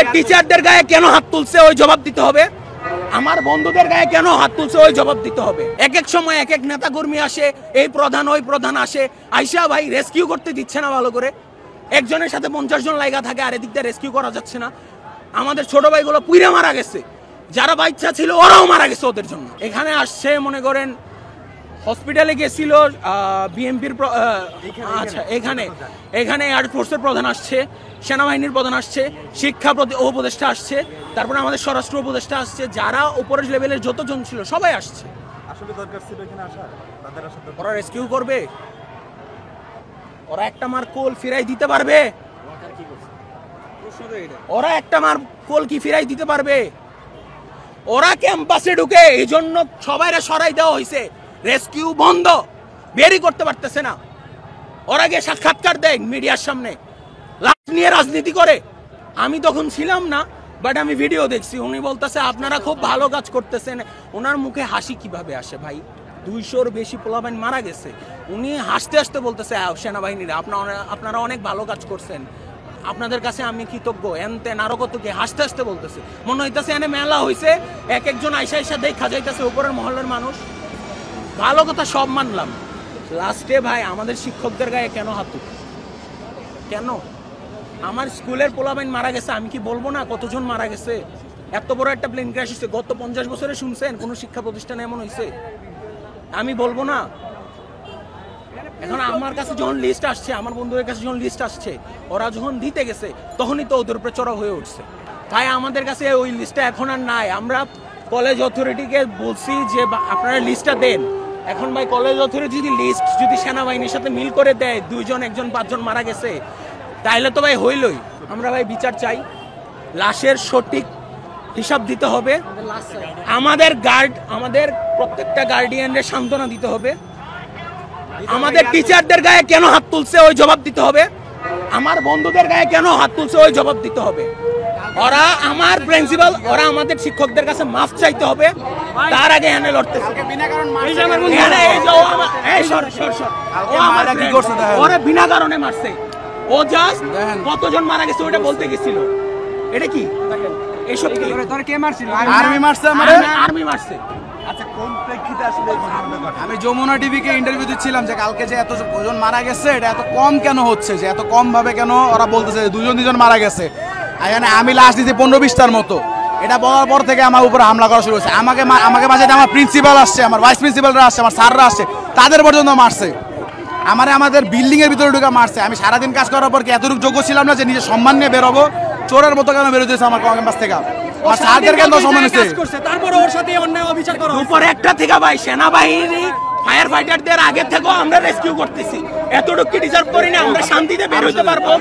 আমাদের টিচারদের গায়ে কেন হাত তুলছে ওই জবাব দিতে হবে। আমার বন্ধুদের গায়ে কেন হাত তুলছে ওই জবাব দিতে হবে। এক এক সময় এক এক নেতা কর্মী আসে, এই প্রধান ওই প্রধান আসে, আইসা ভাই রেস্কিউ করতে দিচ্ছে না ভালো করে। একজনের সাথে 50 জন লাইগা থাকে, আর এদিক দিয়ে রেস্কিউ করা যাচ্ছে না। আমাদের ছোট ভাইগুলো পুইরা মারা গেছে, যারা বাচ্চা ছিল ওরাও মারা গেছে ওদের জন্য। এখানে আসছে মনে করেন হসপিটালে গেছিল বিএমপির, আচ্ছা এখানে এয়ারফোর্সের প্রধান আসছে, সেনাবাহিনীর প্রধান আসছে, শিক্ষা উপদেষ্টা আসছে, তারপরে আমাদের স্বরাষ্ট্র উপদেষ্টা আসছে, যারা উপরের লেভেলের যতজন ছিল সবাই আসছে। আসলে দরকার ছিল এখানে আসা, তাদের আসলে ওরা রেস্কিউ করবে, ওরা একটা মার কোল ফিরাই দিতে পারবে? ওরা একটা মার কোল কি ফিরাই দিতে পারবে? ওরা ক্যাম্পাসে ঢুকে এই জন্য সবাইরা সরাই দেওয়া হয়েছে, রেস্কিউ বন্ধ, বেরই করতে পারতেছে না। ওরা গিয়ে সাক্ষাৎকার দেয় মিডিয়ার সামনে, লাশ নিয়ে রাজনীতি করে। আমি তখন ছিলাম না, বাট আমি ভিডিও দেখছি, উনি বলতেছে আপনারা খুব ভালো কাজ করতেছেন। ওনার মুখে হাসি কিভাবে আসে ভাই? 200-র বেশি পোলাবাহিনী মারা গেছে, উনি হাসতে হাসতে বলতেছে সেনাবাহিনীরা আপনারা অনেক ভালো কাজ করছেন, আপনাদের কাছে আমি কৃতজ্ঞ, এনতেন আরো কত কি হাসতে হাসতে বলতেছে। মনে হইতেছে এনে মেলা হয়েছে, এক একজন আইসা দেখা যাইতেছে উপরের মহলের মানুষ। ভালো কথা সব মানলাম, লাস্টে ভাই আমাদের শিক্ষকদের গায়ে কেন হাত তুলছে? কেন? আমার স্কুলের পোলাবাহিনী মারা গেছে, আমি কি বলবো না কতজন মারা গেছে? এত বড় একটা প্লেন ক্র্যাশ হয়েছে, গত 50 বছরে শুনছেন কোনো শিক্ষা প্রতিষ্ঠানে এমন হয়েছে? আমি বলবো না? এখন আমার কাছে যখন লিস্ট আসছে, আমার বন্ধুদের কাছে যখন লিস্ট আসছে, ওরা যখন দিতে গেছে তখনই তো ওদের উপরে চড়া হয়ে উঠছে। তাই আমাদের কাছে ওই লিস্টটা এখন আর নাই। আমরা কলেজ অথরিটিকে বলছি যে আপনারা লিস্টটা দেন। এখন ভাই কলেজ অথরিটি যদি সেনাবাহিনীর সাথে মিল করে দেয় 2 জন 1 জন 5 জন মারা গেছে, তাইলে তো ভাই হইলই। আমরা ভাই বিচার চাই, লাশের সঠিক হিসাব দিতে হবে, আমাদের প্রত্যেকটা গার্ডিয়ানদের সান্ত্বনা দিতে হবে, আমাদের টিচারদের গায়ে কেন হাত তুলছে ওই জবাব দিতে হবে, আমার বন্ধুদের গায়ে কেন হাত তুলছে ওই জবাব দিতে হবে। ওরা আমার প্রিন্সিপাল, ওরা আমাদের শিক্ষকদের কাছে মাফ চাইতে হবে, তার আগে এনে লড়তেছে। ওরা বিনা কারণে মারছে, ও জাস্ট কতজন মারা গেছে ওটা বলতে গেছিল। এটা কি এইসব কি? কে মারছিল? আর্মি মারছে। আচ্ছা, কোন প্রেক্ষিতে আসলে আমি যমুনা টিভিকে ইন্টারভিউ দিচ্ছিলাম যে কালকে যে এতজন মারা গেছে, এটা এত কম কেন হচ্ছে, যে এত কম ভাবে কেন ওরা বলতেছে 2জন মারা গেছে। এখানে আমি লাশ দিচ্ছি 15-20টার মতো। এটা বলার পর থেকে আমার উপরে হামলা করা শুরু হয়েছে। আমাকে মাঝে আমার প্রিন্সিপাল আসছে, আমার ভাইস প্রিন্সিপালরা আসছে, আমার স্যাররা আসছে, তাদের পর্যন্ত মারছে। আমাদের বিল্ডিং এর ভিতরে ঢুকে মারছে। আমি সারাদিন কাজ করার পর কি এতটুকু যোগ্য ছিলাম না যে নিজের সম্মান নিয়ে বেরোবো? চোরের মতো কেন বেরোতেছে আমার ক্যাম্পাস থেকে? উপরে একটা থেকে ভাই সেনাবাহিনী ফায়ার ফাইটারদের আগে থেকেও আমরা রেস্কিউ করতেছি, এতটুকু ডিজার্ভ করি না আমরা শান্তিতে বের হতে পারবো?